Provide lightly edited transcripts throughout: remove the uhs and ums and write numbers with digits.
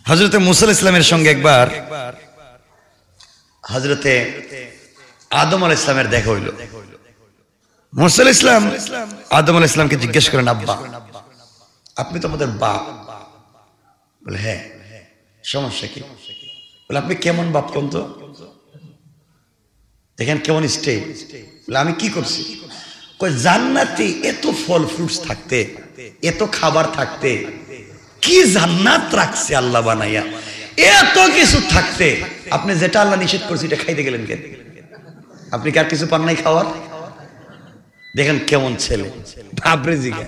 হযরতে মুসা আলাইহিস সালামের সঙ্গে একবার হযরতে আদম আলাইহিস সালামের দেখা হইল। মুসা আলাইহিস সালাম আদম আলাইহিস সালামকে জিজ্ঞেস করেন, আব্বা আপনি তো আমাদের বাপ। বলে হ্যাঁ, সমস্যা কি? বলে আপনি কেমন বাপ কোন তো, দেখেন কেমন স্টেজ। বলে আমি কি করছি? কই জান্নাতে এত ফল ফ্রুটস থাকতে, এত খাবার থাকতে, কি জান্নাত রাখছে আল্লাহ বানাইয়া, এত কিছু থাকতে আপনি যেটা আল্লাহ নিষেধ করছে এটা খাইতে গেলেন কেন? আপনি কি আর কিছু পান নাই খাওয়ার? দেখেন কেমন ছেলে, ভাবরে জিগা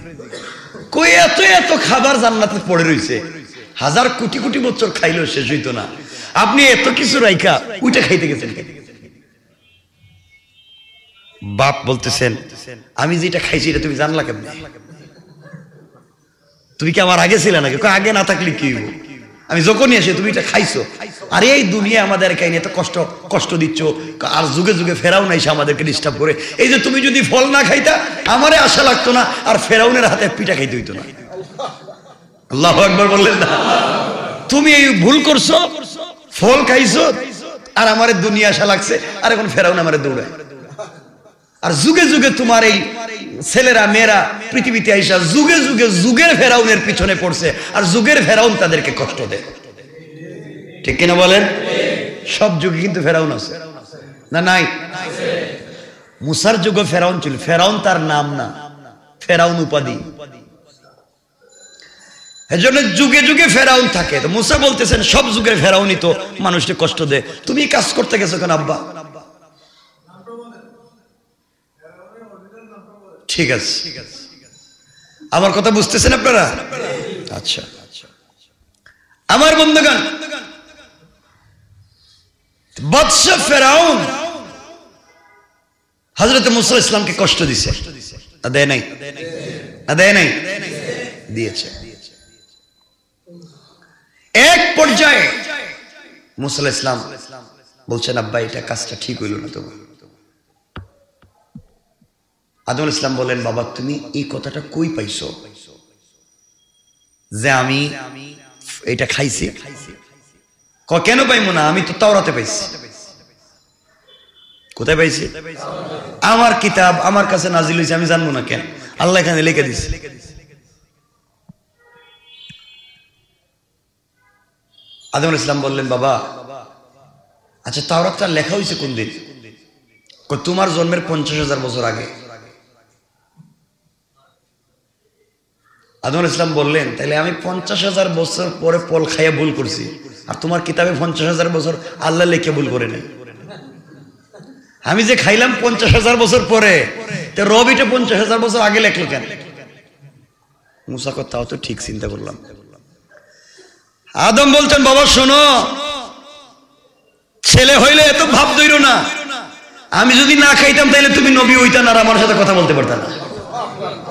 কই এত এত খাবার জান্নাতে পড়ে রইছে, হাজার কোটি কোটি বছর খাইলেও শেষ হইতো না, আপনি এত কিছু রাইখা ওইটা খাইতে গেছেন কেন? বাপ বলতেছেন, আমি যেটা খাইছি এটা তুমি জানলা কেমনে? তুমি কি আমার আগে ছিলে নাকি? আগে না থাকলে কি হইব? আমি যখনই আসি তুমি এটা খাইছো। আর এই দুনিয়া আমাদের কাহিনী এত কষ্ট দিচ্ছ, আর যুগে যুগে ফেরাউন আইসা আমাদেরকে ডিস্টার্ব করে। এই যে তুমি যদি ফল না খাইতা আমারে আশা লাগতো না, আর ফেরাউনের হাতে পিঠা খাইতে হইতো না। আল্লাহু আকবার বললেন না? তুমি এই ভুল করছো, ফল খাইছো, আর আমারে দুনিয়া আশা লাগছে, আর এখন ফেরাউন আমারে দৌড়ায়। আর যুগে যুগে তোমার এই ছেলেরা মেয়েরা পৃথিবীতে আইসা যুগে যুগে যুগের ফেরাউনের পিছনে পড়ছে, আর যুগের ফেরাউন তাদেরকে কষ্ট দেয়। ঠিক কিনা বলেন? সব যুগে কিন্তু ফেরাউন আছে না? নাই? মুসার যুগে ফেরাউন ছিল, ফেরাউন তার নাম না, ফেরাউন উপাধি। এজন্য যুগে যুগে ফেরাউন থাকে। তো মুসা বলতেছেন সব যুগের ফেরাউনই তো মানুষকে কষ্ট দেয়, তুমি কাজ করতে গেছো কেন আব্বা? ঠিক আছে, আমার কথা বুঝতেছেন আপনারা? আচ্ছা, আমার বন্ধুগণ, বাদশা ফেরাউন হযরত মুসা আলাইহিস সালামকে কষ্ট দিয়েছে, দেয় নাই? দেয় নাই? দিয়েছে। এক পর্যায়ে মুসা আলাইহিস সালাম বলছেন, আব্বা এটা কাজটা ঠিক হইল না তোমার। আদম আলাইহিস সালাম বলেন, বাবা তুমি এই কথাটা কই পাইছো যে আমি এটা খাইছি? কেন পাইমু না? আমি তো তাওরাতে পাইছি। কোথায় পাইছি? আমার কিতাব আমার কাছে নাজিল হয়েছে, আমি জানবো না কেন? আল্লাহ এখানে লিখে দিছে। আদম আলাইহিস সালাম বললেন, বাবা আচ্ছা তাওরাতটা লেখা হয়েছে কোন দিন? তোমার জন্মের 50,000 বছর আগে। আদম আলাইহিস সালাম বললেন, তাহলে আমি 50,000 বছর পরে ফল খাইয়া ভুল করছি, আর তোমার কিতাবে 50,000 বছর আল্লাহ লিখে ভুল করে নাই। আমি যে খাইলাম 50,000 বছর পরে, তো রব এটা 50,000 বছর আগে লেখলো কেন? মুসা কথাও তো ঠিক চিন্তা করলাম। আদম বলছেন, বাবা শোনো, ছেলে হইলে এত ভাব ধইরো না। আমি যদি না খাইতাম তাহলে তুমি নবী হইতা না, আর আমার সাথে কথা বলতে পারতা না।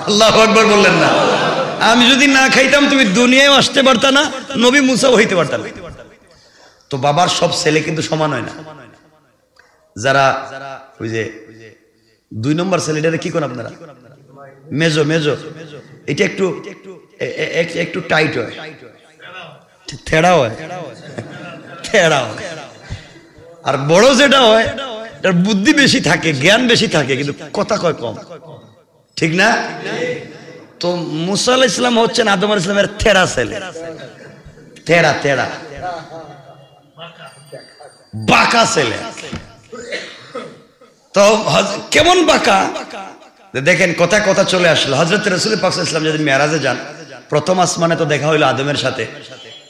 আল্লাহু আকবার বললেন না? আমি যদি না খাইতাম তুমি দুনিয়ায় আসতে পারতা না, নবী মুসাও হইতে পারতা না। তো বাবার সব ছেলে কিন্তু সমান হয় না। যারা ওই যে 2 নম্বর ছেলেটারে কি করেন আপনারা? মেজো মেজো, এটা একটু একটু টাইট হয়, থেড়া হয়, থেড়া হয়। আর বড় যেটা হয় তার বুদ্ধি বেশি থাকে, জ্ঞান বেশি থাকে, কিন্তু কথা কয় কম। ঠিক না? তো মুসা আলাইহিস সালাম হচ্ছেন আদম আলাইহিস সালামের থেড়া ছেলে, থেড়া থেড়া বাঁকা ছেলে। তো কেমন বাঁকা দেখেন, কথা কথা চলে আসলো। হযরত রাসূল পাক সাল্লাল্লাহু আলাইহি ওয়াসাল্লাম যদি মেরাজে যান, প্রথম আসমানে তো দেখা হইলো আদমের সাথে।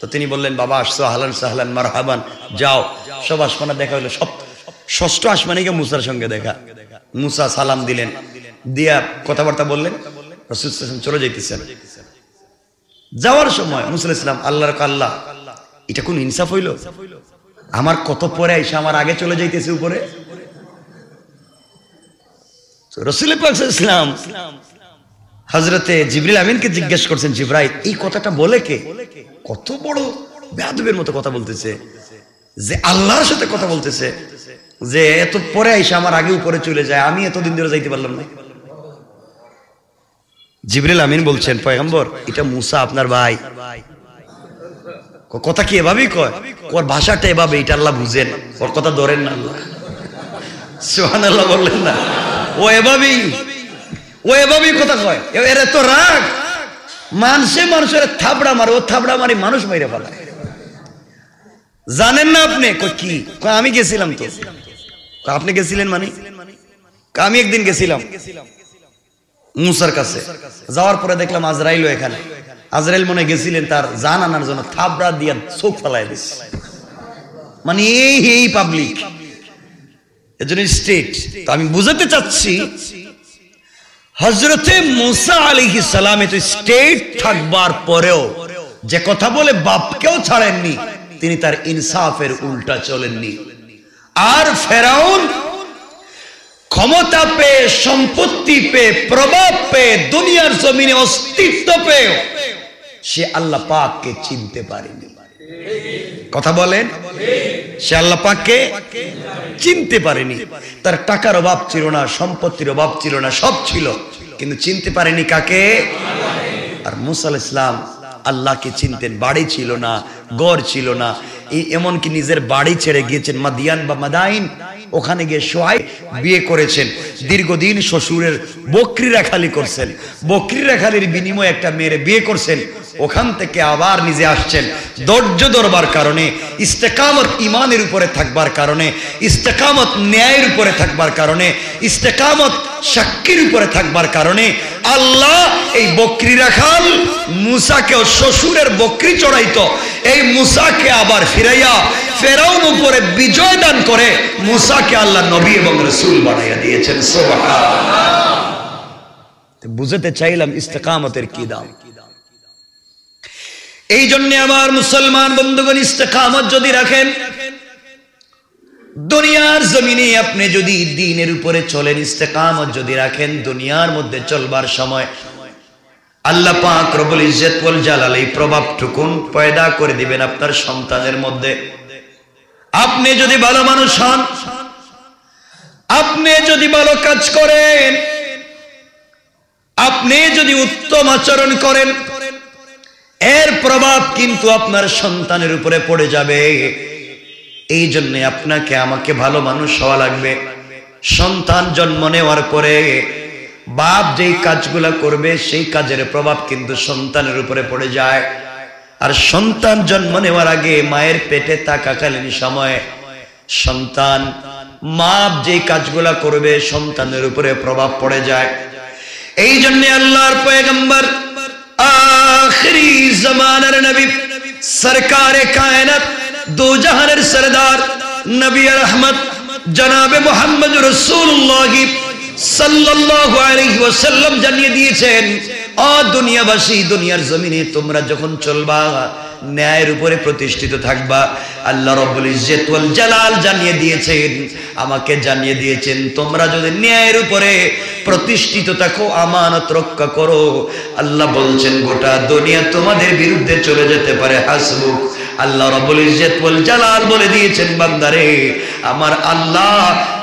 তো তিনি বললেন, বাবা আসছো, আহলান সাহলান মারহাবান, যাও। সব আসমানে দেখা হইলো, সব ষষ্ঠ আসমানে গিয়ে মুসার সঙ্গে দেখা। মুসা সালাম দিলেন, দিয়া কথাবার্তা বললেন, রাসূল সাল্লাল্লাহু আলাইহি ওয়াসাল্লাম চলে যাইতেছেন। যাওয়ার সময় মুসা আলাইহিস সালাম আল্লাহর আল্লাহ, এটা কোন ইনসাফ হইল? আমার কত পরে আইসা আমার আগে চলে যাইতেছে উপরে। রাসূল পাক সাল্লাল্লাহু আলাইহি ওয়াসাল্লাম হযরতে জিবরিল আমিনকে জিজ্ঞেস করছেন, জিবরাইল এই কথাটা বলে কে? কত বড় বেয়াদবের মতো কথা বলতেছে, যে আল্লাহর সাথে কথা বলতেছে, যে এত পরে আইসা আমার আগে উপরে চলে যায়, আমি এতদিন ধরে যাইতে পারলাম না। জিবরিল আমিন বলছেন, পয়গম্বর এটা মুসা আপনার ভাই। কথা কি এভাবেই কয়? ওর ভাষাটা এভাবে, এটা আল্লাহ বুঝেন, ওর কথা ধরেন না আল্লাহ। সুবহানাল্লাহ বললেন না? ও এভাবেই কথা কয়। এর এত রাগ, মানুষের থাবড়া মারে, ও থাবড়া মারি মানুষ মাইরে ফেলায়। জানেন না আপনি? কি আমি গেছিলাম তো। আপনি গেছিলেন মানে? আমি একদিন গেছিলাম মুসার কাছে, যাওয়ার পরে দেখলাম আজরাইল এখানে। আজরাইল মনে গেছিলেন তার জান আনার জন্য, থাবড়া দিয়া চোখ ফেলায় দিচ্ছে। মানে এই পাবলিক, এজন্য স্টেট। তো আমি বুঝাতে চাচ্ছি, হযরতে মুসা আলাইহিস সালাম তো স্টেট থাকবার পরেও যে কথা বলে বাপকেও ছাড়েননি, তিনি তার ইনসাফের উল্টা চলেননি। আর ফেরাউন ক্ষমতা পেয়ে, সম্পত্তি পেয়ে, প্রভাব পেয়ে, দুনিয়ার জমিনে অস্তিত্ব পেয়ে সে আল্লাহ পাককে চিনতে পারেনি। কথা বলেন? সে আল্লাহ পাককে চিনতে পারেনি। তার টাকার অভাব ছিল না, সম্পত্তির অভাব ছিল না, সব ছিল, কিন্তু চিনতে পারেনি কাকে? আর মুসা আলাইহিস সালাম আল্লাহকে চিনতেন। বাড়ি ছিল না, গড় ছিল না, এমনকি নিজের বাড়ি ছেড়ে গিয়েছেন মাদিয়ান বা মাদাইন, ওখানে গিয়ে সোহাইব বিয়ে করেছেন। দীর্ঘদিন শ্বশুরের বকরিরা খালি করছেন, বকরিরা খালির বিনিময়ে একটা মেয়ের বিয়ে করছেন। ওখান থেকে আবার নিজে আসছেন। ধৈর্য ধরবার কারণে, ইস্তেকামত ইমানের উপরে থাকবার কারণে, ইস্তেকামত ন্যায়ের উপরে থাকবার কারণে, ইস্তেকামত সাক্ষীর উপরে থাকবার কারণে আল্লাহ এই বকরি রাখাল মুসাকেও, শ্বশুরের বকরি চড়াইতো, এই মুসাকে আবার ফিরাইয়া ফেরাউন উপরে বিজয় দান করে মুসাকে আল্লাহ নবী এবং রাসূল বানাইয়া দিয়েছেন। সুবহানাল্লাহ। বুঝাতে চাইলাম ইস্তেকামতের কি দাম। এই জন্য আমার মুসলমান বন্ধুগণ, ইস্তেকামত যদি রাখেন, দুনিয়ার জমিনে আপনি যদি দ্বীনের উপরে চলেন, ইস্তেকামত যদি রাখেন, দুনিয়ার মধ্যে চলবার সময় আল্লাহ পাক রব্বুল ইজ্জত ওয়াল জালাল এই প্রভাবটুকুন পয়দা করে দিবেন আপনার সন্তানের মধ্যে। আপনি যদি ভালো মানুষ হন, আপনি যদি ভালো কাজ করেন, আপনি যদি উত্তম আচরণ করেন, এর প্রভাব কিন্তু আপনার সন্তানের উপরে পড়ে যাবে। এই জন্য আপনাকে আমাকে ভালো মানুষ হওয়া লাগবে। সন্তান জন্ম নেওয়ার পরে বাপ যেই কাজগুলা করবে সেই কাজের প্রভাব কিন্তু সন্তানের উপরে পড়ে যায়। আর সন্তান জন্ম নেওয়ার আগে মায়ের পেটে থাকাকালীন সময়ে সন্তান বাপ যেই কাজগুলা করবে সন্তানের উপরে প্রভাব পড়ে যায়। এই জন্য আল্লাহর পয়গম্বর आखिरी जमानार नबी सरकारे कायनात दो जहानेर सरदार नबी रहमत जनाबे मोहम्मद रसूलुल्लाह सल्लल्लाहु अलैहि वसल्लम জানিয়ে দিয়েছেন, ও দুনিয়াবাসী, দুনিয়ার জমিনে তোমরা যখন চলবা ন্যায়ের উপরে প্রতিষ্ঠিত থাকবা। আল্লাহ রাব্বুল ইজ্জত ওয়াল জালাল জানিয়ে দিয়েছেন, আমাকে জানিয়ে দিয়েছেন, তোমরা যদি ন্যায়ের উপরে প্রতিষ্ঠিত থাকো, আমানত রক্ষা করো, আল্লাহ বলছেন গোটা দুনিয়া তোমাদের বিরুদ্ধে চলে যেতে পারে। হাসবুক, আল্লাহ রাব্বুল ইজ্জত ওয়াল জালাল বলে দিয়েছেন, বান্দারে আমার আল্লাহ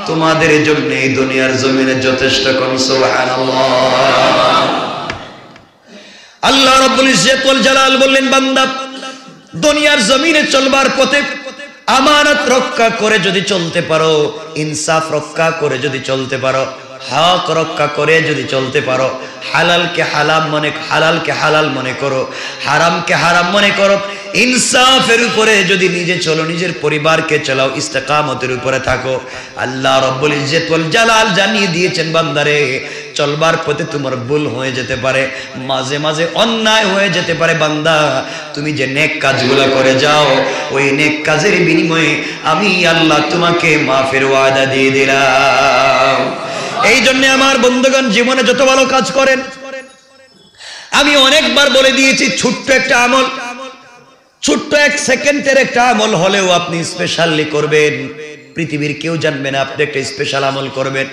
তোমাদের জন্য এই দুনিয়ার জমিনে যথেষ্ট। কোন সুবহানাল্লাহ। আল্লাহ রাব্বুল ইজ্জত ওয়াল জালাল বললেন, বান্দা দুনিয়ার জমিনে চলবার পথে আমানত রক্ষা করে যদি চলতে পারো, ইনসাফ রক্ষা করে যদি চলতে পারো, হক রক্ষা করে যদি চলতে পারো, হালালকে হালাল মনে করো, হারামকে হারাম মনে করো, ইনসাফের উপরে যদি নিজে চলো, নিজের পরিবারকে চালাও, ইস্তেকামতের উপরে থাকো, আল্লাহ রাব্বুল ইজ্জত ওয়াল জালাল জানিয়ে দিয়েছেন, বান্দারে চলবার পথে তোমার ভুল হয়ে যেতে পারে, মাঝে মাঝে অন্যায় হয়ে যেতে পারে, বান্দা তুমি যে নেক কাজগুলো করে যাও ওই নেক কাজের বিনিময়ে আমি আল্লাহ তোমাকে মাফের ওয়াদা দিয়ে দিলাম। এই জন্য আমার বন্ধুগণ, জীবনে যত ভালো কাজ করেন, আমি অনেকবার বলে দিয়েছি, ছোট্ট একটা আমল, ছোট্ট 1 সেকেন্ডের একটা আমল হলেও আপনি স্পেশালি করবেন। পৃথিবীর কেউ জানবে না, আপনি একটা স্পেশাল আমল করবেন।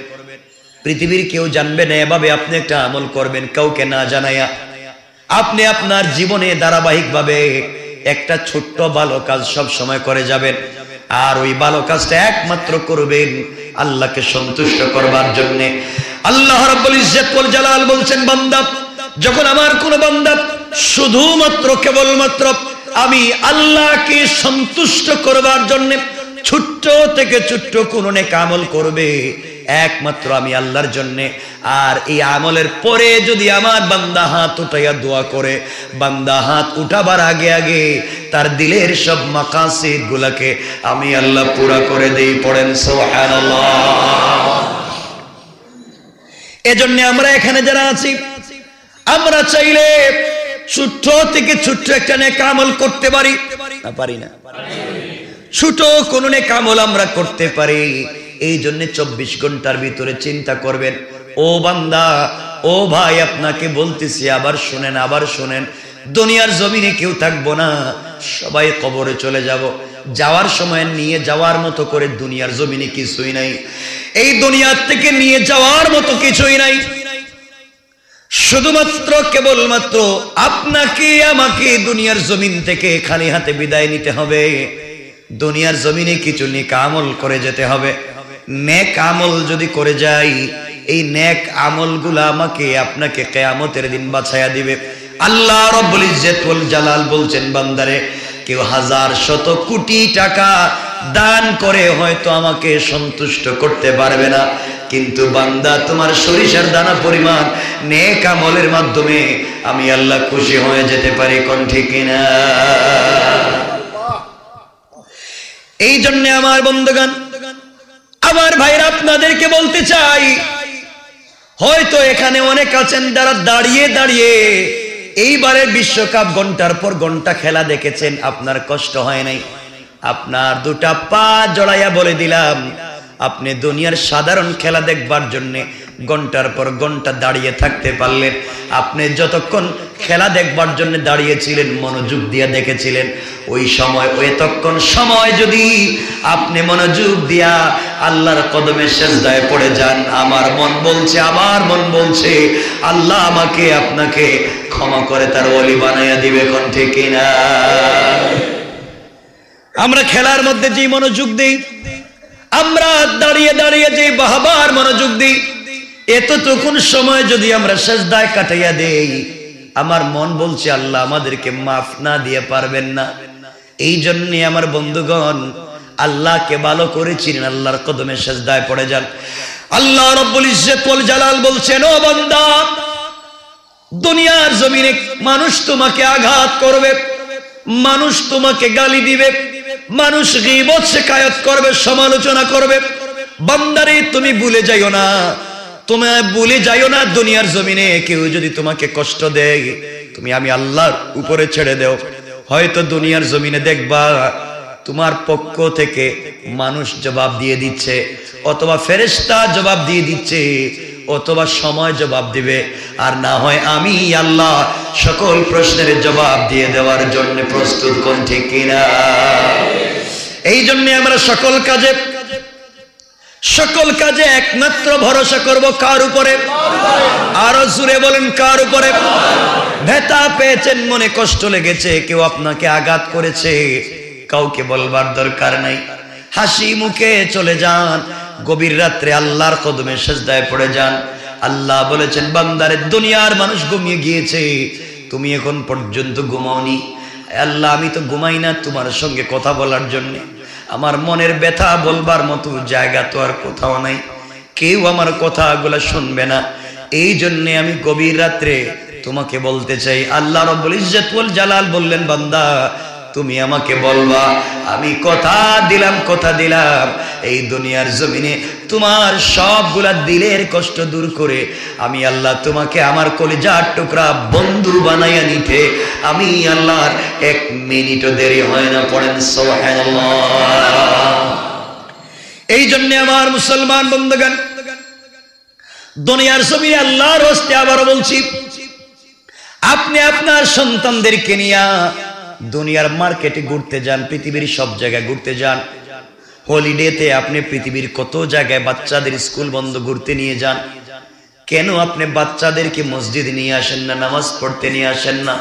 পৃথিবীর কেউ জানবে না, এভাবে আপনি একটা আমল করবেন কাউকে না জানাইয়া। আপনি আপনার জীবনে ধারাবাহিকভাবে একটা ছোট্ট ভালো কাজ সব সময় করে যাবেন, আর ওই ভালো কাজটা একমাত্র করবেন আল্লাহকে সন্তুষ্ট করবার জন্য। আল্লাহ রাব্বুল ইজ্জত ওয়াল জালাল বলছেন, বান্দা যখন আমার কোন বান্দা শুধুমাত্র কেবলমাত্র আমি আল্লাহকে সন্তুষ্ট করবার জন্য ছোট্ট থেকে ছোট্ট কোন নেক আমল করবে একমাত্র আমি আল্লাহর জন্য। আর এই আমলের পরে যদি আমার বান্দা হাত উঠাইয়া দোয়া করে, বান্দা হাত উঠাবার আগে আগে তার দিলের সব মাকাসিদ গুলাকে আমি আল্লাহ পুরা করে দেই। পড়েন সুবহানাল্লাহ। এজন্য আমরা এখানে যারা আছি, আমরা চাইলে ছোট্ট থেকে ছোট্ট একটা নেক আমল করতে পারি না? পারি না? ছোট কোন নেক আমল আমরা করতে পারি। এই জন্য 24 ঘন্টার ভিতরে চিন্তা করবেন। ও বান্দা, ও ভাই, আপনাকে বলতেছি, আবার শুনেন, আবার শুনেন। দুনিয়ার জমিনে কেউ থাকবো না, সবাই কবরে চলে যাব। যাওয়ার সময় নিয়ে যাওয়ার মতো করে দুনিয়ার জমিনে কিছুই নাই। এই দুনিয়ার থেকে নিয়ে যাওয়ার মতো কিছুই নাই। শুধুমাত্র কেবলমাত্র আপনাকে আমাকে দুনিয়ার জমিন থেকে খালি হাতে বিদায় নিতে হবে। দুনিয়ার জমিনে কিছু নেক আমল করে যেতে হবে। নেক আমল যদি করে যাই, এই নেক আমলগুলো আমাকে আপনাকে কিয়ামতের দিন বাঁচায়া দিবে। আল্লাহ রাব্বুল ইজ্জত ওয়াল জালাল বলছেন, বান্দারে, কেউ হাজার শত কোটি টাকা দান করে হয়তো আমাকে সন্তুষ্ট করতে পারবে না, কিন্তু বান্দা তোমার সরিষার দানা পরিমাণ নেক আমলের মাধ্যমে আমি আল্লাহ খুশি হয়ে যেতে পারি। কোন ঠিক কিনা? এই জন্য আমার বন্ধুগণ, আমার ভাইরা, আপনাদেরকে বলতে চাই, হয়তো এখানে অনেক আছেন যারা দাঁড়িয়ে দাঁড়িয়ে এইবারের বিশ্বকাপ ঘন্টার পর ঘন্টা খেলা দেখেছেন, আপনার কষ্ট হয় নাই। আপনার দুটা পা জড়াইয়া বলে দিলাম, আপনি দুনিয়ার সাধারণ খেলা দেখবার জন্য ঘন্টার পর ঘন্টা দাঁড়িয়ে থাকতে পারলেন। আপনি যতক্ষণ খেলা দেখবার জন্য দাঁড়িয়েছিলেন, মনোযোগ দিয়ে দেখেছিলেন, ওই সময় এতক্ষণ সময় যদি আপনি মনোযোগ দিয়া আল্লাহর কদমে সিজদায় পড়ে যান, আমার মন বলছে আল্লাহ আমাকে আপনাকে ক্ষমা করে তার ওলি বানাইয়া দিবে। কোন ঠিক কিনা? আমরা খেলার মধ্যে যে মনোযোগ দিই, আমরা দাঁড়িয়ে দাঁড়িয়ে যে বাহবার মনোযোগ দিই, এতটুকুন সময় যদি আমরা সিজদায় কাটাইয়া দেই, আমার মন বলছে আল্লাহ আমাদেরকে মাফ না দিয়ে পারবেন না। এই জন্য আমার বন্ধুগণ, আল্লাহকে ভালো করে চিনেন, আল্লাহর কদমে সিজদায় পড়ে যান। আল্লাহ রাব্বুল ইজ্জত ওয়াল জালাল বলছেন, ও বান্দা, দুনিয়ার জমিনে মানুষ তোমাকে আঘাত করবে, মানুষ তোমাকে গালি দিবে, মানুষ গীবত শিকায়ত করবে, সমালোচনা করবে। বান্দারে, তুমি ভুলে যাইও না, দুনিয়ার জমিনে কেউ যদি তোমাকে কষ্ট দেয়, তুমি আমি আল্লাহর উপরে ছেড়ে দাও। হয়তো দুনিয়ার জমিনে দেখবা তোমার পক্ষ থেকে মানুষ জবাব দিয়ে দিচ্ছে, অথবা ফেরেশতা জবাব দিয়ে দিচ্ছে, অথবা সময় জবাব দিবে, আর না হয় আমি আল্লাহ সকল প্রশ্নের জবাব দিয়ে দেওয়ার জন্য প্রস্তুত। কোন ঠিক কিনা? এই জন্য আমরা সকল কাজে একমাত্র ভরসা করব কার উপরে? আরো জোরে বলেন, কার উপরে? ব্যথা পেয়েছেন, মনে কষ্ট লেগেছে, কেউ আপনাকে আঘাত করেছে, কাউকে বলবার দরকার নাই। হাসি মুখে চলে যান, গভীর রাত্রে আল্লাহর কদমে সিজদায় পড়ে যান। আল্লাহ বলেছেন, বান্দারে, দুনিয়ার মানুষ ঘুমিয়ে গিয়েছে, তুমি এখন পর্যন্ত ঘুমাওনি। আল্লাহ, আমি তো ঘুমাই না তোমার সঙ্গে কথা বলার জন্য। আমার মনের ব্যথা বলবার মতো জায়গা তো আর কোথাও নাই, কেউ আমার কথাগুলো শুনবে না। এই জন্য আমি গভীর রাত্রে তোমাকে বলতে চাই। আল্লাহ রাব্বুল ইজ্জত ওয়াল জালাল বললেন, বান্দা, তুমি আমাকে বলবা, আমি কথা দিলাম, এই দুনিয়ার জমিনে তোমার সবগুলা দিলের কষ্ট দূর করে আমি আল্লাহ তোমাকে আমার কলিজার টুকরা বন্ধু বানাইয়া নিতে আমি আল্লাহর 1 মিনিটও দেরি হয় না। পড়েন সুবহানাল্লাহ। এই জন্য আমার মুসলমান বন্ধুগণ, দুনিয়ার জমিনে আল্লাহর হস্তে আবারও বলছি, আপনি আপনার সন্তানদেরকে নিয়ে দুনিয়ার মার্কেটে ঘুরতে যান, পৃথিবীর সব জায়গায় ঘুরতে যান। হলিডেতে আপনি পৃথিবীর কত জায়গায় বাচ্চাদের স্কুল বন্ধ ঘুরতে নিয়ে যান। কেন আপনি বাচ্চাদেরকে মসজিদে নিয়ে আসেন না, নামাজ পড়তে নিয়ে আসেন না?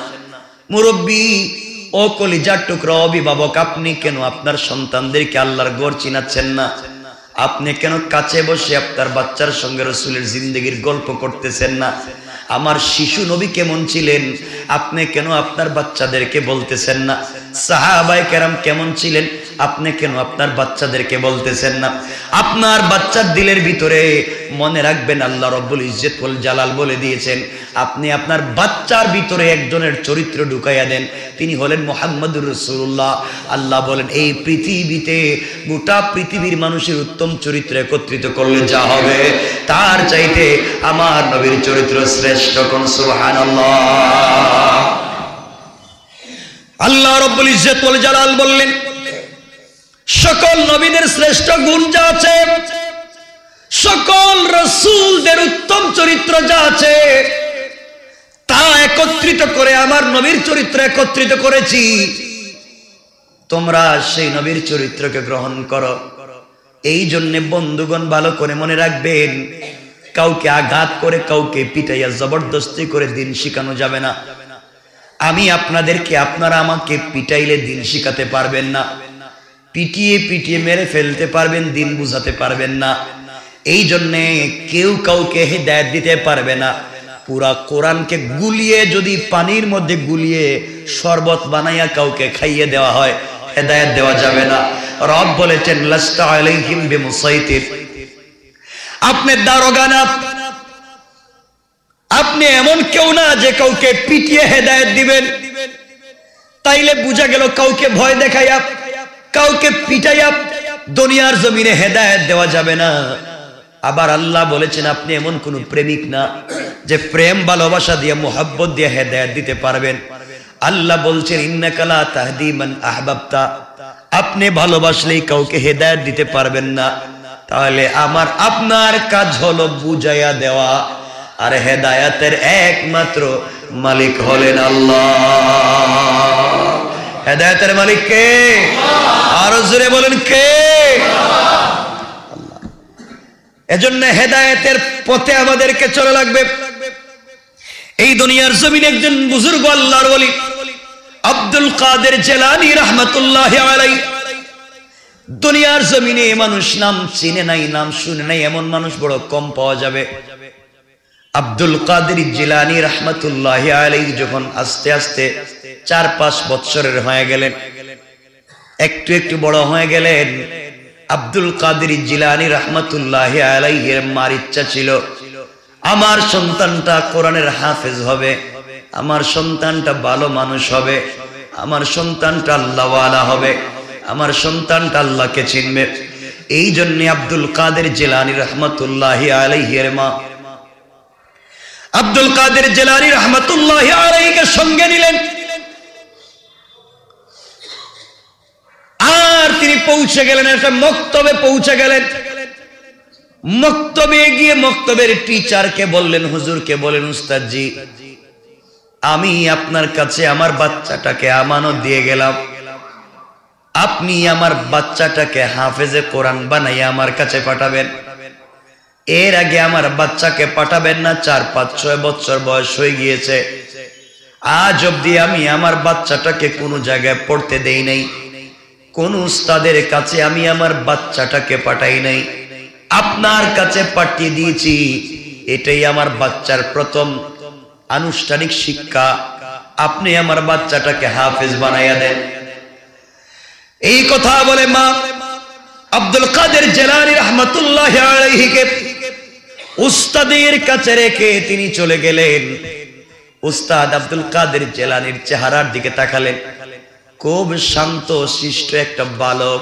মুরব্বী ও কলিজার টুকরা অভিভাবক, আপনি কেন আপনার সন্তানদেরকে আল্লাহর ঘর চিনাচ্ছেন না? আপনি কেন কাছে বসে আপনার বাচ্চার সঙ্গে রাসূলের জিন্দেগির গল্প করতেছেন না? আমার শিশু নবী কেমন ছিলেন আপনি কেন আপনার বাচ্চাদেরকে বলতেছেন না? সাহাবায়ে কেরাম কেমন ছিলেন আপনি কেন আপনার বাচ্চাদেরকে বলতেছেন না? আপনার বাচ্চার দিলের ভিতরে মনে রাখবেন আল্লাহ রাব্বুল ইজ্জত ওয়াল জালাল বলে দিয়েছেন, আপনি আপনার বাচ্চার ভিতরে একজনের চরিত্র ঢুকাইয়া দেন, তিনি হলেন মুহাম্মদুর রাসূলুল্লাহ। আল্লাহ বলেন এই পৃথিবীতে গোটা পৃথিবীর মানুষের উত্তম চরিত্র একত্রিত করলে যা হবে তার চাইতে আমার নবীর চরিত্র শ্রেষ্ঠ। কোন সুবহানাল্লাহ। আল্লাহ রাব্বুল ইজ্জত ওয়াল জালাল বললেন সকল নবীদের শ্রেষ্ঠ গুণ যা আছে, সকল রাসূলদের উত্তম চরিত্র যা আছে তা একত্রিত করে আমার নবীর চরিত্র একত্রিত করেছি, তোমরা সেই নবীর চরিত্রকে গ্রহণ করো। এই জন্য বন্ধুগণ ভালো করে মনে রাখবেন, কাউকে আঘাত করে কাউকে পিটাইয়া জবরদস্তি করে দিন শিখানো যাবে না। আমি আপনাদেরকে, আপনারা আমাকে পিটাইলে দিন শিখাতে পারবেন না, পিটিয়ে পিটিয়ে মেরে ফেলতে পারবেন, দিন বুঝাতে পারবেন না। এই জন্যে কেউ কাউকে হিদায়াত দিতে পারবে না। পুরা কোরআনকে গুলিয়ে যদি পানির মধ্যে গুলিয়ে শরবত বানাইয়া কাউকে খাইয়ে দেওয়া হয় হিদায়াত দেওয়া যাবে না। রব বলেছেন লাস্তা আলাইহিম বিমুসাইতির, আপনি দারোগা না, আপনি এমন কেউ না যে কাউকে পিটিয়ে হিদায়াত দিবেন। তাইলে বুঝা গেল কাউকে ভয় দেখাইয়া কাউকে পিটাইয়া দুনিয়ার জমিনে হেদায়েত দেওয়া যাবে না। আবার আল্লাহ বলেছেন আপনি এমন কোন প্রেমিক না যে প্রেম ভালোবাসা দিয়ে মোহাব্বত দিয়ে হেদায়েত দিতে পারবেন। আল্লাহ বলছেন ইন্নাকা লা তাহদি মান আহবাবতা, আপনি ভালোবাসলেই কাউকে হেদায়েত দিতে পারবেন না। তাহলে আমার আপনার কাজ হলো বুঝাইয়া দেওয়া, আর হেদায়েতের একমাত্র মালিক হলেন আল্লাহ। হেদায়েতের মালিক কে? আরো জোরে বলেন কে? আল্লাহ। এজন্য হেদায়েতের পথে আমাদেরকে চলা লাগবে। এই দুনিয়ার জমিনে একজন বুজুর্গ আল্লাহর ওলি আব্দুল কাদের জিলানী রাহমাতুল্লাহি আলাইহি, দুনিয়ার জমিনে মানুষ নাম চিনে নাই, নাম শুনে নাই এমন মানুষ বড় কম পাওয়া যাবে। আব্দুল কাদের জিলানী রাহমাতুল্লাহি আলাইহি যখন আস্তে আস্তে 4-5 বছরের হয়ে গেলেন, একটু একটু বড় হয়ে গেলেন, আব্দুল কাদের জিলানী রাহমাতুল্লাহি আলাইহির মার ইচ্ছা ছিল আমার সন্তানটা কোরআনের হাফেজ হবে, আমার সন্তানটা ভালো মানুষ হবে, আমার সন্তানটা আল্লাহওয়ালা হবে, আমার সন্তানটা আল্লাহকে চিনবে। এই জন্য আব্দুল কাদের জিলানী রাহমাতুল্লাহি আলাইহির মা আব্দুল কাদের জিলানী রাহমাতুল্লাহি আলাইহিকে সঙ্গে নিলেন, আর তিনি পৌঁছে গেলেন একটা মক্তবে পৌঁছে গেলেন। মক্তবে গিয়ে মক্তবের টিচারকে বললেন, হুজুরকে বলেন, উস্তাদজি আমি আপনার কাছে আমার বাচ্চাটাকে আমানত দিয়ে গেলাম, আপনি আমার বাচ্চাটাকে হাফেজে কোরআন বানাইয়া আমার কাছে পাঠাবেন। এর আগে আমার বাচ্চাকে পাঠাবেন না, 4-5-6 বছর বয়স হয়ে গিয়েছে, আজ অব্দি আমি আমার বাচ্চাটাকে কোনো জায়গায় পড়তে দেই নাই, কোন উস্তাদের কাছে আমি আমার বাচ্চাটাকে পাঠাই নাই, আপনার কাছে পাঠিয়ে দিয়েছি। এটাই আমার বাচ্চার প্রথম আনুষ্ঠানিক শিক্ষা, আপনি আমার বাচ্চাটাকে হাফেজ বানাইয়া দেন। এই কথা বলে মা আব্দুল কাদের জিলানী রাহমাতুল্লাহি আলাইহিকে উস্তাদের কাছে রেখে তিনি চলে গেলেন। উস্তাদ আব্দুল কাদের জিলানীর চেহারার দিকে তাকালেন, খুব শান্ত শিষ্ট একটা বালক,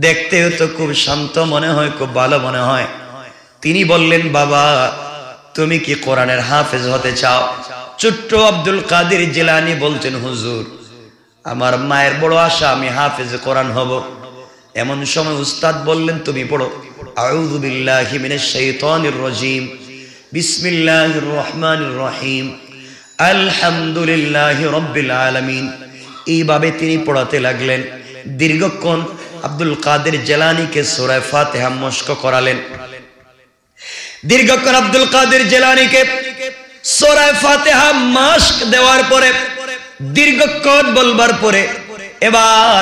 দেখতেও তো খুব শান্ত মনে হয়, খুব ভালো মনে হয়। তিনি বললেন, বাবা তুমি কি কোরআনের হাফেজ হতে চাও? ছোট্ট আব্দুল কাদের জিলানী বলছেন, হুজুর আমার মায়ের বড় আশা আমি হাফেজ কোরআন হব। এমন সময় উস্তাদ বললেন, তুমি পড়ো আউযু বিল্লাহি মিনাশ শাইতানির রাজীম বিসমিল্লাহির রহমানির রহিম আলহামদুলিল্লাহি রাব্বিল আলামিন। এইভাবে তিনি পড়াতে লাগলেন। দীর্ঘক্ষণ আব্দুল কাদের জিলানীকে সূরা ফাতিহা মশক করালেন। দীর্ঘক্ষণ আব্দুল কাদের জিলানীকে সূরা ফাতিহা মশক দেওয়ার পরে, দীর্ঘক্ষণ বলবার পরে এবার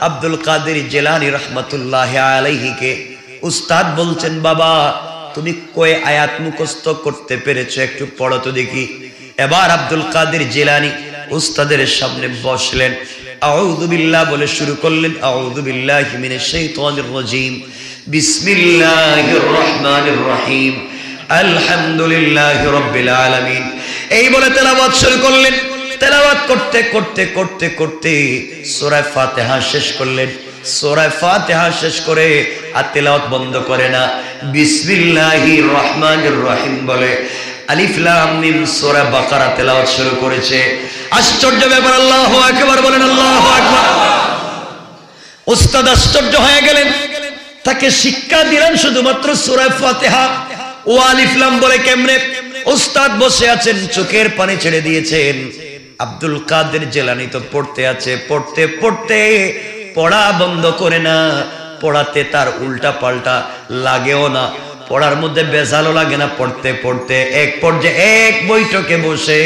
আব্দুল কাদের জিলানী রাহমাতুল্লাহি আলাইহিকে উস্তাদ বলছেন, বাবা তুমি কয় আয়াত মুখস্থ করতে পেরেছো একটু পড়ো তো দেখি। এবার আব্দুল কাদের জিলানী উস্তাদের সামনে বসলেন, আউযু বিল্লাহ বলে শুরু করলেন, আউযু বিল্লাহি মিনাশ শাইতানির রাজীম, বিসমিল্লাহির রহমানির রহিম, আলহামদুলিল্লাহি রাব্বিল আলামিন। এই বলে তেলাওয়াত শুরু করলেন। তেলাওয়াত করতে করতে করতে করতে সূরা ফাতিহা শেষ করলেন। সূরা ফাতিহা শেষ করে আর তেলাওয়াত বন্ধ করে না, বিসমিল্লাহির রহমানির রহিম বলে আলিফ লাম মিম সূরা বাকারা তেলাওয়াত শুরু করেছে। আশ্চর্য ব্যাপার, আল্লাহু আকবার বলেন, আল্লাহু আকবার। উস্তাদ আশ্চর্য হয়ে গেলেন, তাকে শিক্ষা দিলেন শুধুমাত্র সূরা ফাতিহা ও আলিফ লাম বলে কেমনে। উস্তাদ বসে আছেন, চোখের পানি ছেড়ে দিয়েছেন। আব্দুল কাদের জিলানী তো পড়তে আছে, পড়তে পড়তে পড়া বন্ধ করে না। পড়াতে তার উল্টা পাল্টা লাগেও না, পড়ার মধ্যে বেজালও লাগে না। পড়তে পড়তে এক পর্যায়ে এক বৈঠকে বসে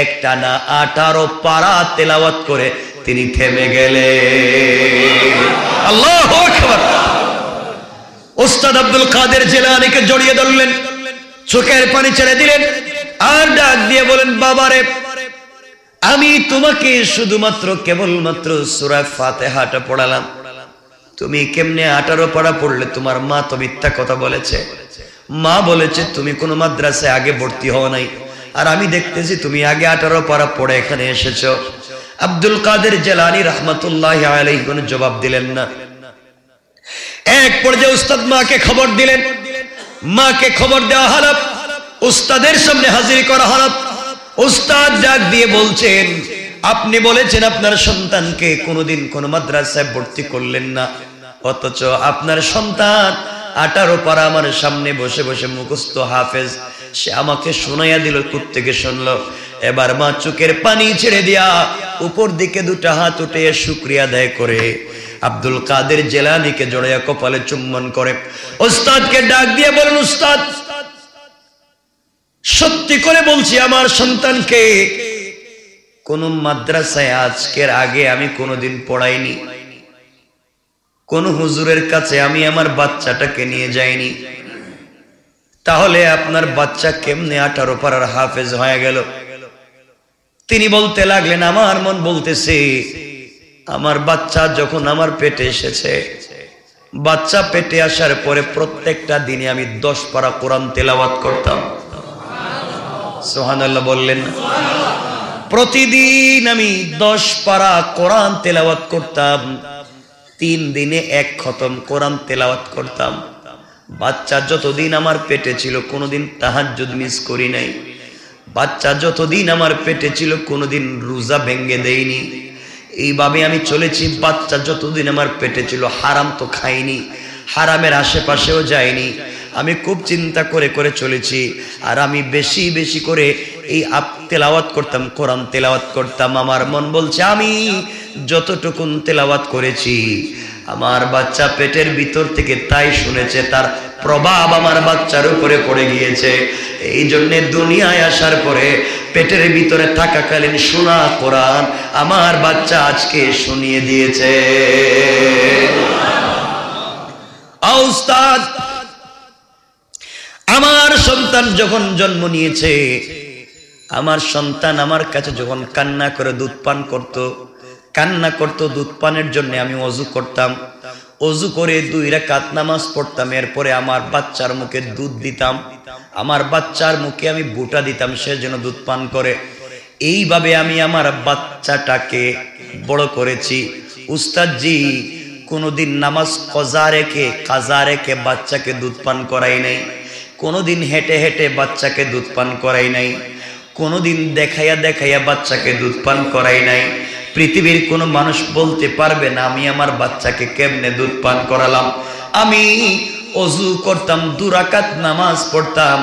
একটানা 18 পারা তেলাওয়াত করে তিনি থেমে গেলেন। আল্লাহু আকবার। উস্তাদ আব্দুল কাদের জিলানীকে জড়িয়ে ধরলেন, চোখের পানি ছেড়ে দিলেন, আর ডাক দিয়ে বলেন, বাবারে, আমি তোমাকে শুধুমাত্র কেবলমাত্র সূরা ফাতিহাটা পড়ালাম, তুমি কেমনে 18 পারা পড়লে? তোমার মা তো মিথ্যা কথা বলেছে। মা বলেছে তুমি কোনো মাদ্রাসায় আগে ভর্তি হও নাই, আর আমি দেখতেছি তুমি আগে 18 পারা পড়ে এখানে এসেছো। আব্দুল কাদের জিলানী রাহমাতুল্লাহি আলাইহি কোনো জবাব দিলেন না। এক পর্যায়ে উস্তাদ মাকে খবর দিলেন। মাকে খবর দেওয়া হলো, উস্তাদের সামনে হাজির করা হলো। উস্তাদ ডাক দিয়ে বলছেন, আপনি বলেছেন আপনার সন্তানকে কোনোদিন কোনো মাদ্রাসায় ভর্তি করলেন না, অথচ আপনার সন্তান 18 পারা আমার সামনে বসে বসে মুখস্থ হাফেজ। সে আমাকে শোনাইয়া দিল, কোত্থেকে শুনলো? এবার মা চোখের পানি ছেড়ে দিয়া উপর দিকে দুটা হাত উঠে শুকরিয়া আদায় করে আব্দুল কাদের জিলানীকে জড়াইয়া কপালে চুম্বন করে উস্তাদকে ডাক দিয়ে বলেন, উস্তাদ, সত্যি করে বলছি, আমার সন্তানকে কোন মাদ্রাসায় আজকের আগে আমি কোনোদিন পড়াইনি, কোন হুজুরের কাছে আমি আমার বাচ্চাটাকে নিয়ে যাইনি। তাহলে আপনার বাচ্চা কেমনে 18 পারার হাফেজ হয়ে গেল? তিনি বলতে লাগলেন, আমার মন বলতেছে, আমার বাচ্চা যখন আমার পেটে এসেছে, বাচ্চা পেটে আসার পরে প্রত্যেকটা দিনে আমি 10 পারা কোরআন তেলাওয়াত করতাম। সুবহানাল্লাহ বললেন। প্রতিদিন আমি 10 পারা কোরআন তেলাওয়াত করতাম। 3 দিনে 1 খতম কোরআন তেলাওয়াত করতাম। বাচ্চা যতদিন আমার পেটে ছিল কোনোদিন তাহাজ্জুদ মিস করি নাই। বাচ্চা যতদিন আমার পেটে ছিল কোনোদিন রোজা ভেঙে দেইনি। এইভাবে আমি চলেছি। বাচ্চা যতদিন আমার পেটে ছিল হারাম তো খাইনি, হারামের আশেপাশেও যাইনি। আমি খুব চিন্তা করে করে চলেছি, আর আমি বেশি বেশি করে এই তেলাওয়াত করতাম, কোরআন তেলাওয়াত করতাম। আমার মন বলছে, আমি যতটুকুন তেলাওয়াত করেছি আমার বাচ্চা পেটের ভিতর থেকে তাই শুনেছে, তার প্রভাব আমার বাচ্চার উপরে পড়ে গিয়েছে। এই জন্যে দুনিয়ায় আসার পরে পেটের ভিতরে থাকাকালীন শোনা কোরআন আমার বাচ্চা আজকে শুনিয়ে দিয়েছে। উস্তাদ, আমার সন্তান যখন জন্ম নিয়েছে, আমার সন্তান আমার কাছে যখন কান্না করে দুধ পান করত, দুধ পানের জন্য আমি ওযু করতাম। ওযু করে 2 রাকাত নামাজ পড়তাম। এরপরে আমার বাচ্চার মুখে দুধ দিতাম, আমার বাচ্চার মুখে আমি বুটা দিতাম, সে যেন দুধ পান করে। এইভাবে আমি আমার বাচ্চাটাকে বড় করেছি। উস্তাদজি কোনোদিন নামাজ কাজা রেখে বাচ্চাকে দুধ পান করাই নাই, কোনোদিন হেঁটে হেঁটে বাচ্চাকে দুধ পান করাই নাই, কোনোদিন দেখাইয়া দেখাইয়া বাচ্চাকে দুধ পান করাই নাই। পৃথিবীর কোনো মানুষ বলতে পারবে না আমি আমার বাচ্চাকে কেমনে দুধ পান করালাম। আমি ওযু করতাম, 2 রাকাত নামাজ পড়তাম,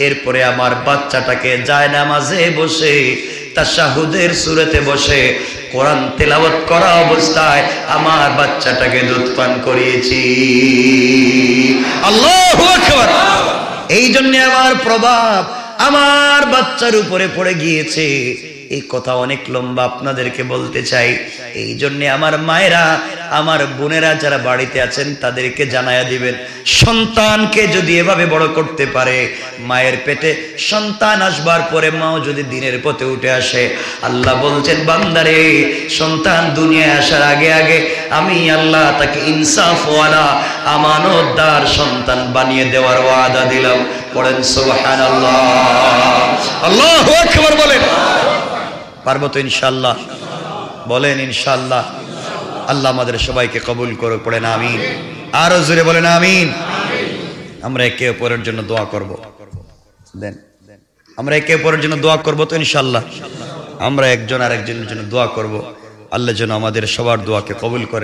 এরপরে আমার বাচ্চাটাকে জায়নামাজে বসে তাশাহুদের সূরাতে বসে কোরআন তেলাওয়াত করা অবস্থায় আমার বাচ্চাটাকে দুধ পান করিয়েছি। আল্লাহু আকবার। এই জন্য আমার প্রভাব আমার বাচ্চার উপরে পড়ে গিয়েছে। এই কথা অনেক লম্বা আপনাদেরকে বলতে চাই। এই জন্য আমার মায়েরা আমার বোনেরা যারা বাড়িতে আছেন তাদেরকে জানায়া দিবেন, সন্তানকে যদি এভাবে বড় করতে পারে, মায়ের পেটে সন্তান আসবার পরে মাও যদি দিনের পথে উঠে আসে, আল্লাহ বলছেন বান্দারে সন্তান দুনিয়ায় আসার আগে আগে আমি আল্লাহ তাকে ইনসাফওয়ালা আমানতদার সন্তান বানিয়ে দেওয়ার ওয়াদা দিলাম। পড়েন সুবহানাল্লাহ, আল্লাহু আকবার বলেন। পারবো তো ইনশাআল্লাহ? বলেন ইনশাআল্লাহ। আল্লাহ আমাদের সবাইকে কবুল করুক। পড়েন আমিন। আরো জোরে বলেন আমিন। আমরা একে অপরের জন্য দোয়া করব। দেন আমরা একে অপরের জন্য দোয়া করব তো ইনশাআল্লাহ। আমরা একজন আরেকজনের জন্য দোয়া করব। আল্লাহ যেন আমাদের সবার দোয়াকে কবুল করে।